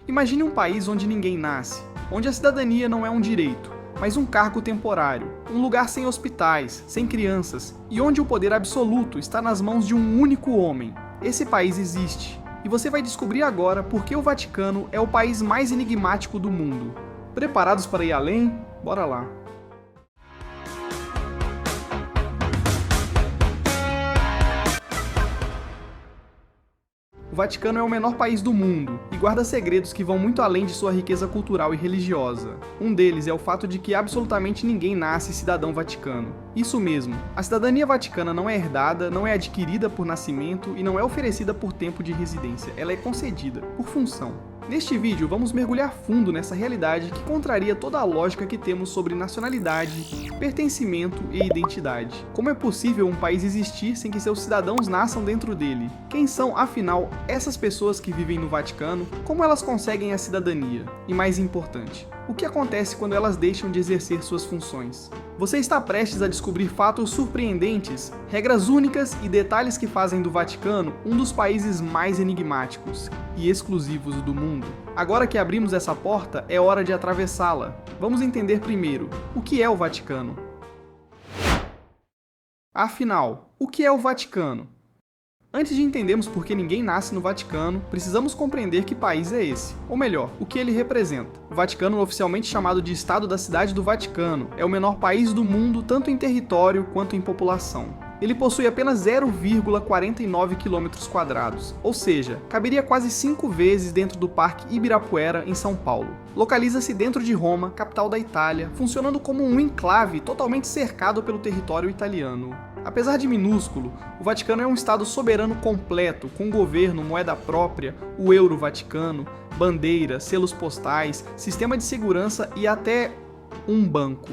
Imagine um país onde ninguém nasce, onde a cidadania não é um direito, mas um cargo temporário, um lugar sem hospitais, sem crianças, e onde o poder absoluto está nas mãos de um único homem. Esse país existe, e você vai descobrir agora por que o Vaticano é o país mais enigmático do mundo. Preparados para ir além? Bora lá! O Vaticano é o menor país do mundo e guarda segredos que vão muito além de sua riqueza cultural e religiosa. Um deles é o fato de que absolutamente ninguém nasce cidadão vaticano. Isso mesmo, a cidadania vaticana não é herdada, não é adquirida por nascimento e não é oferecida por tempo de residência, ela é concedida, por função. Neste vídeo, vamos mergulhar fundo nessa realidade que contraria toda a lógica que temos sobre nacionalidade, pertencimento e identidade. Como é possível um país existir sem que seus cidadãos nasçam dentro dele? Quem são, afinal, essas pessoas que vivem no Vaticano? Como elas conseguem a cidadania? E mais importante, o que acontece quando elas deixam de exercer suas funções? Você está prestes a descobrir fatos surpreendentes, regras únicas e detalhes que fazem do Vaticano um dos países mais enigmáticos e exclusivos do mundo. Agora que abrimos essa porta, é hora de atravessá-la. Vamos entender primeiro, o que é o Vaticano? Afinal, o que é o Vaticano? Antes de entendermos por que ninguém nasce no Vaticano, precisamos compreender que país é esse, ou melhor, o que ele representa. O Vaticano, oficialmente chamado de Estado da Cidade do Vaticano, é o menor país do mundo tanto em território quanto em população. Ele possui apenas 0,49 km², ou seja, caberia quase 5 vezes dentro do Parque Ibirapuera, em São Paulo. Localiza-se dentro de Roma, capital da Itália, funcionando como um enclave totalmente cercado pelo território italiano. Apesar de minúsculo, o Vaticano é um estado soberano completo, com governo, moeda própria, o euro vaticano, bandeira, selos postais, sistema de segurança e até um banco.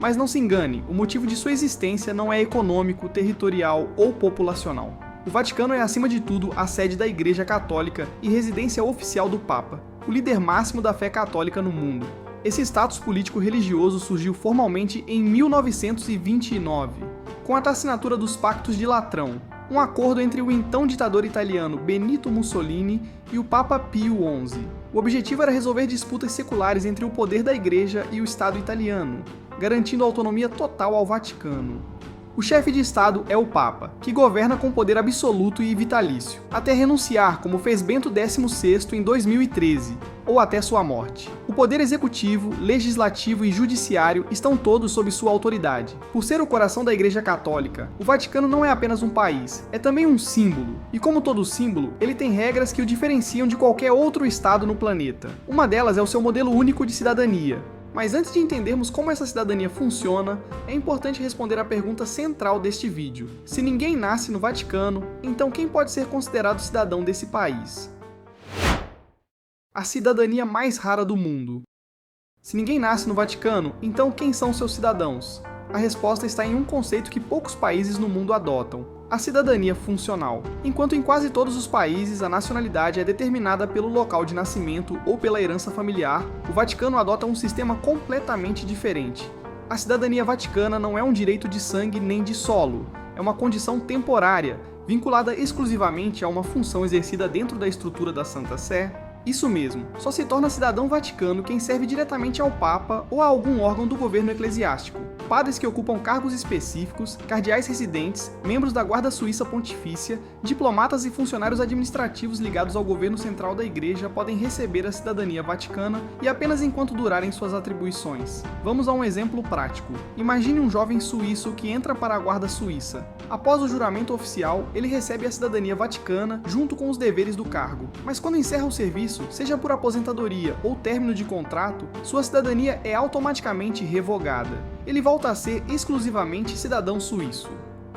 Mas não se engane, o motivo de sua existência não é econômico, territorial ou populacional. O Vaticano é, acima de tudo, a sede da Igreja Católica e residência oficial do Papa, o líder máximo da fé católica no mundo. Esse status político-religioso surgiu formalmente em 1929, com a assinatura dos Pactos de Latrão, um acordo entre o então ditador italiano Benito Mussolini e o Papa Pio XI. O objetivo era resolver disputas seculares entre o poder da Igreja e o Estado italiano, garantindo autonomia total ao Vaticano. O chefe de Estado é o Papa, que governa com poder absoluto e vitalício, até renunciar, como fez Bento XVI em 2013, ou até sua morte. O poder executivo, legislativo e judiciário estão todos sob sua autoridade. Por ser o coração da Igreja Católica, o Vaticano não é apenas um país, é também um símbolo. E como todo símbolo, ele tem regras que o diferenciam de qualquer outro estado no planeta. Uma delas é o seu modelo único de cidadania. Mas antes de entendermos como essa cidadania funciona, é importante responder à pergunta central deste vídeo. Se ninguém nasce no Vaticano, então quem pode ser considerado cidadão desse país? A cidadania mais rara do mundo. Se ninguém nasce no Vaticano, então quem são seus cidadãos? A resposta está em um conceito que poucos países no mundo adotam: a cidadania funcional. Enquanto em quase todos os países a nacionalidade é determinada pelo local de nascimento ou pela herança familiar, o Vaticano adota um sistema completamente diferente. A cidadania vaticana não é um direito de sangue nem de solo, é uma condição temporária, vinculada exclusivamente a uma função exercida dentro da estrutura da Santa Sé. Isso mesmo, só se torna cidadão vaticano quem serve diretamente ao Papa ou a algum órgão do governo eclesiástico. Padres que ocupam cargos específicos, cardeais residentes, membros da Guarda Suíça Pontifícia, diplomatas e funcionários administrativos ligados ao governo central da Igreja podem receber a cidadania vaticana e apenas enquanto durarem suas atribuições. Vamos a um exemplo prático. Imagine um jovem suíço que entra para a Guarda Suíça. Após o juramento oficial, ele recebe a cidadania vaticana junto com os deveres do cargo. Mas quando encerra o serviço, seja por aposentadoria ou término de contrato, sua cidadania é automaticamente revogada. Ele volta a ser exclusivamente cidadão suíço.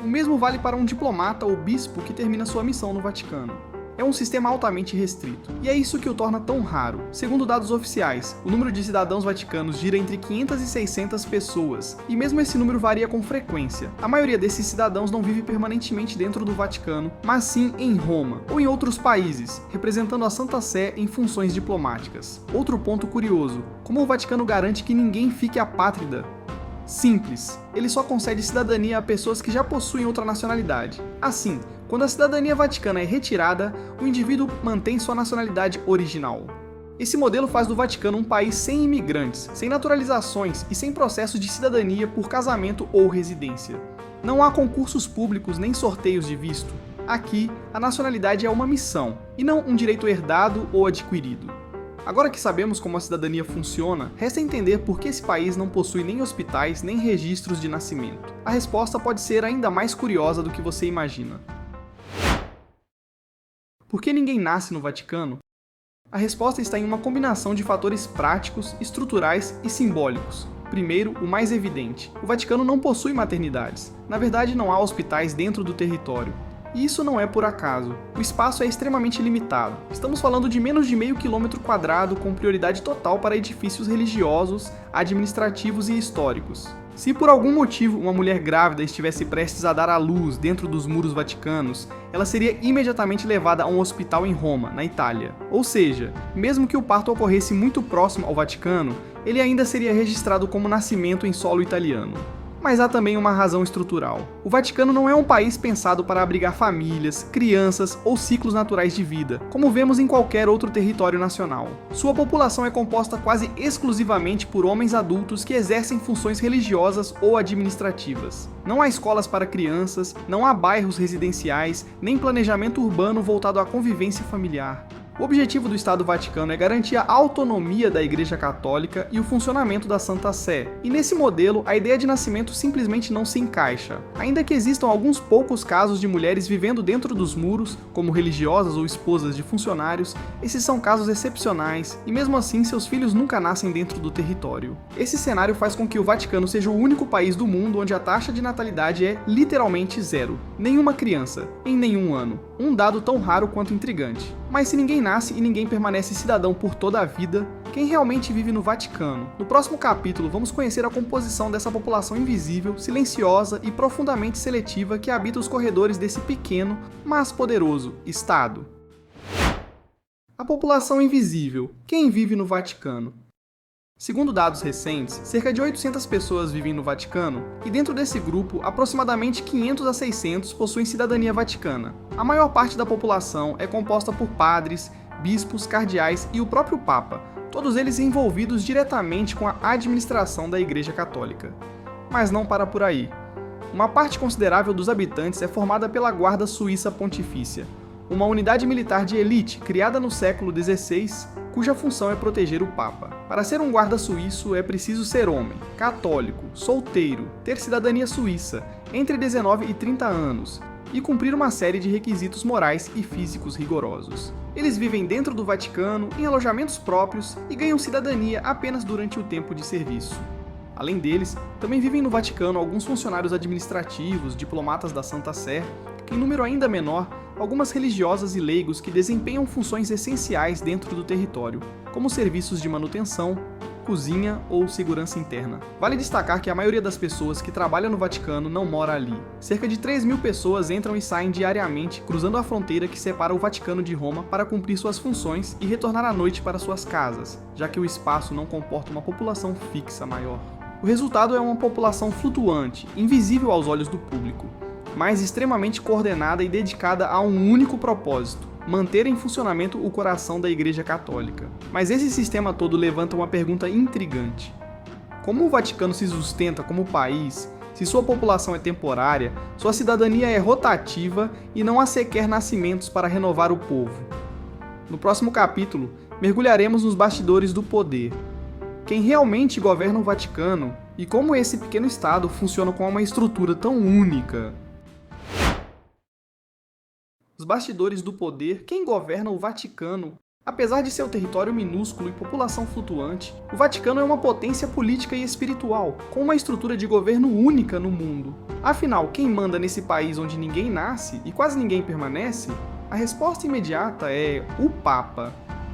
O mesmo vale para um diplomata ou bispo que termina sua missão no Vaticano. É um sistema altamente restrito, e é isso que o torna tão raro. Segundo dados oficiais, o número de cidadãos vaticanos gira entre 500 e 600 pessoas, e mesmo esse número varia com frequência. A maioria desses cidadãos não vive permanentemente dentro do Vaticano, mas sim em Roma, ou em outros países, representando a Santa Sé em funções diplomáticas. Outro ponto curioso, como o Vaticano garante que ninguém fique apátrida? Simples, ele só concede cidadania a pessoas que já possuem outra nacionalidade. Assim, quando a cidadania vaticana é retirada, o indivíduo mantém sua nacionalidade original. Esse modelo faz do Vaticano um país sem imigrantes, sem naturalizações e sem processo de cidadania por casamento ou residência. Não há concursos públicos nem sorteios de visto. Aqui, a nacionalidade é uma missão, e não um direito herdado ou adquirido. Agora que sabemos como a cidadania funciona, resta entender por que esse país não possui nem hospitais nem registros de nascimento. A resposta pode ser ainda mais curiosa do que você imagina. Por que ninguém nasce no Vaticano? A resposta está em uma combinação de fatores práticos, estruturais e simbólicos. Primeiro, o mais evidente: o Vaticano não possui maternidades. Na verdade, não há hospitais dentro do território. E isso não é por acaso. O espaço é extremamente limitado. Estamos falando de menos de meio quilômetro quadrado, com prioridade total para edifícios religiosos, administrativos e históricos. Se por algum motivo uma mulher grávida estivesse prestes a dar à luz dentro dos muros vaticanos, ela seria imediatamente levada a um hospital em Roma, na Itália. Ou seja, mesmo que o parto ocorresse muito próximo ao Vaticano, ele ainda seria registrado como nascimento em solo italiano. Mas há também uma razão estrutural. O Vaticano não é um país pensado para abrigar famílias, crianças ou ciclos naturais de vida, como vemos em qualquer outro território nacional. Sua população é composta quase exclusivamente por homens adultos que exercem funções religiosas ou administrativas. Não há escolas para crianças, não há bairros residenciais, nem planejamento urbano voltado à convivência familiar. O objetivo do Estado Vaticano é garantir a autonomia da Igreja Católica e o funcionamento da Santa Sé, e nesse modelo a ideia de nascimento simplesmente não se encaixa. Ainda que existam alguns poucos casos de mulheres vivendo dentro dos muros, como religiosas ou esposas de funcionários, esses são casos excepcionais, e mesmo assim seus filhos nunca nascem dentro do território. Esse cenário faz com que o Vaticano seja o único país do mundo onde a taxa de natalidade é literalmente zero. Nenhuma criança, em nenhum ano. Um dado tão raro quanto intrigante. Mas se ninguém nasce e ninguém permanece cidadão por toda a vida, quem realmente vive no Vaticano? No próximo capítulo, vamos conhecer a composição dessa população invisível, silenciosa e profundamente seletiva que habita os corredores desse pequeno, mas poderoso Estado. A população invisível. Quem vive no Vaticano? Segundo dados recentes, cerca de 800 pessoas vivem no Vaticano, e dentro desse grupo, aproximadamente 500 a 600 possuem cidadania vaticana. A maior parte da população é composta por padres, bispos, cardeais e o próprio Papa, todos eles envolvidos diretamente com a administração da Igreja Católica. Mas não para por aí. Uma parte considerável dos habitantes é formada pela Guarda Suíça Pontifícia, uma unidade militar de elite criada no século XVI, cuja função é proteger o Papa. Para ser um guarda suíço é preciso ser homem, católico, solteiro, ter cidadania suíça, entre 19 e 30 anos, e cumprir uma série de requisitos morais e físicos rigorosos. Eles vivem dentro do Vaticano, em alojamentos próprios, e ganham cidadania apenas durante o tempo de serviço. Além deles, também vivem no Vaticano alguns funcionários administrativos, diplomatas da Santa Sé, em número ainda menor, algumas religiosas e leigos que desempenham funções essenciais dentro do território, como serviços de manutenção, cozinha ou segurança interna. Vale destacar que a maioria das pessoas que trabalham no Vaticano não mora ali. Cerca de 3.000 pessoas entram e saem diariamente, cruzando a fronteira que separa o Vaticano de Roma para cumprir suas funções e retornar à noite para suas casas, já que o espaço não comporta uma população fixa maior. O resultado é uma população flutuante, invisível aos olhos do público, mas extremamente coordenada e dedicada a um único propósito: manter em funcionamento o coração da Igreja Católica. Mas esse sistema todo levanta uma pergunta intrigante. Como o Vaticano se sustenta como país, se sua população é temporária, sua cidadania é rotativa e não há sequer nascimentos para renovar o povo? No próximo capítulo, mergulharemos nos bastidores do poder. Quem realmente governa o Vaticano e como esse pequeno Estado funciona com uma estrutura tão única. Os bastidores do poder, quem governa o Vaticano? Apesar de seu território minúsculo e população flutuante, o Vaticano é uma potência política e espiritual, com uma estrutura de governo única no mundo. Afinal, quem manda nesse país onde ninguém nasce e quase ninguém permanece? A resposta imediata é o Papa.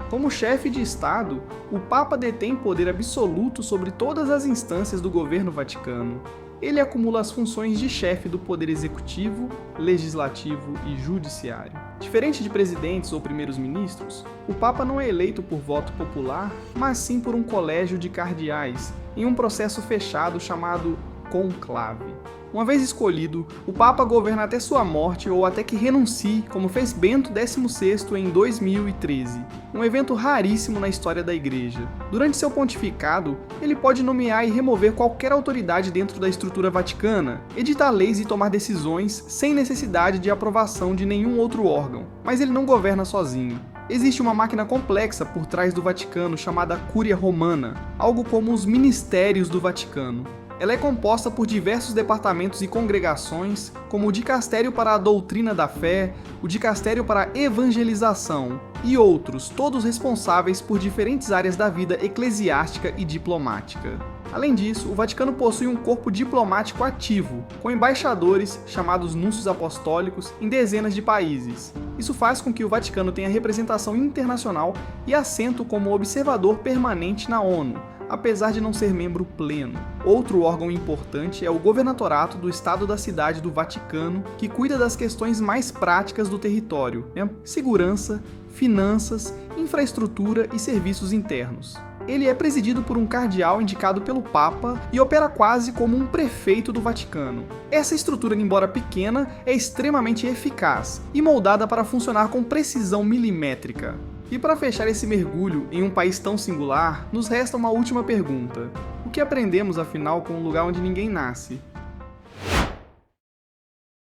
Como chefe de Estado, o Papa detém poder absoluto sobre todas as instâncias do governo vaticano. Ele acumula as funções de chefe do poder executivo, legislativo e judiciário. Diferente de presidentes ou primeiros-ministros, o Papa não é eleito por voto popular, mas sim por um colégio de cardeais, em um processo fechado chamado conclave. Uma vez escolhido, o Papa governa até sua morte ou até que renuncie, como fez Bento XVI em 2013, um evento raríssimo na história da Igreja. Durante seu pontificado, ele pode nomear e remover qualquer autoridade dentro da estrutura vaticana, editar leis e tomar decisões sem necessidade de aprovação de nenhum outro órgão, mas ele não governa sozinho. Existe uma máquina complexa por trás do Vaticano chamada Cúria Romana, algo como os ministérios do Vaticano. Ela é composta por diversos departamentos e congregações, como o Dicastério para a Doutrina da Fé, o Dicastério para a Evangelização e outros, todos responsáveis por diferentes áreas da vida eclesiástica e diplomática. Além disso, o Vaticano possui um corpo diplomático ativo, com embaixadores, chamados núncios apostólicos, em dezenas de países. Isso faz com que o Vaticano tenha representação internacional e assento como observador permanente na ONU, apesar de não ser membro pleno. Outro órgão importante é o Governatorato do Estado da Cidade do Vaticano, que cuida das questões mais práticas do território, segurança, finanças, infraestrutura e serviços internos. Ele é presidido por um cardeal indicado pelo Papa e opera quase como um prefeito do Vaticano. Essa estrutura, embora pequena, é extremamente eficaz e moldada para funcionar com precisão milimétrica. E para fechar esse mergulho em um país tão singular, nos resta uma última pergunta. O que aprendemos, afinal, com um lugar onde ninguém nasce?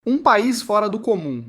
Um país fora do comum.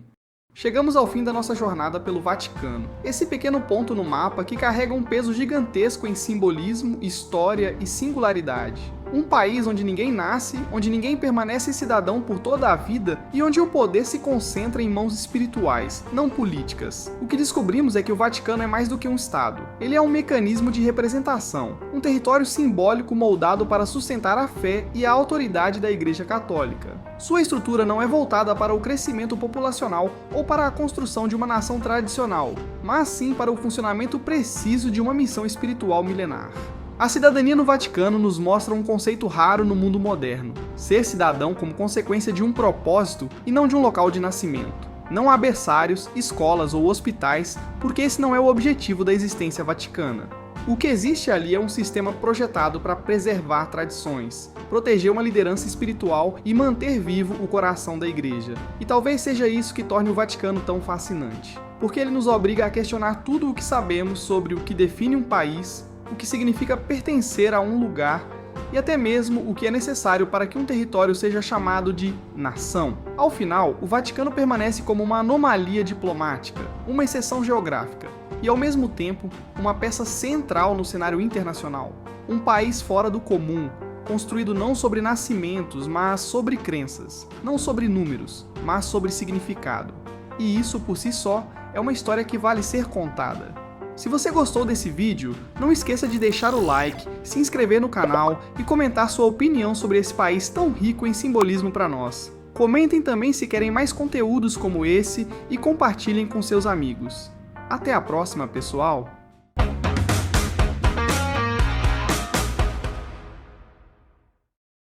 Chegamos ao fim da nossa jornada pelo Vaticano. Esse pequeno ponto no mapa que carrega um peso gigantesco em simbolismo, história e singularidade. Um país onde ninguém nasce, onde ninguém permanece cidadão por toda a vida e onde o poder se concentra em mãos espirituais, não políticas. O que descobrimos é que o Vaticano é mais do que um Estado. Ele é um mecanismo de representação, um território simbólico moldado para sustentar a fé e a autoridade da Igreja Católica. Sua estrutura não é voltada para o crescimento populacional ou para a construção de uma nação tradicional, mas sim para o funcionamento preciso de uma missão espiritual milenar. A cidadania no Vaticano nos mostra um conceito raro no mundo moderno: ser cidadão como consequência de um propósito e não de um local de nascimento. Não há berçários, escolas ou hospitais, porque esse não é o objetivo da existência vaticana. O que existe ali é um sistema projetado para preservar tradições, proteger uma liderança espiritual e manter vivo o coração da Igreja. E talvez seja isso que torne o Vaticano tão fascinante, porque ele nos obriga a questionar tudo o que sabemos sobre o que define um país, o que significa pertencer a um lugar e até mesmo o que é necessário para que um território seja chamado de nação. Ao final, o Vaticano permanece como uma anomalia diplomática, uma exceção geográfica, e ao mesmo tempo, uma peça central no cenário internacional. Um país fora do comum, construído não sobre nascimentos, mas sobre crenças, não sobre números, mas sobre significado. E isso, por si só, é uma história que vale ser contada. Se você gostou desse vídeo, não esqueça de deixar o like, se inscrever no canal e comentar sua opinião sobre esse país tão rico em simbolismo para nós. Comentem também se querem mais conteúdos como esse e compartilhem com seus amigos. Até a próxima, pessoal!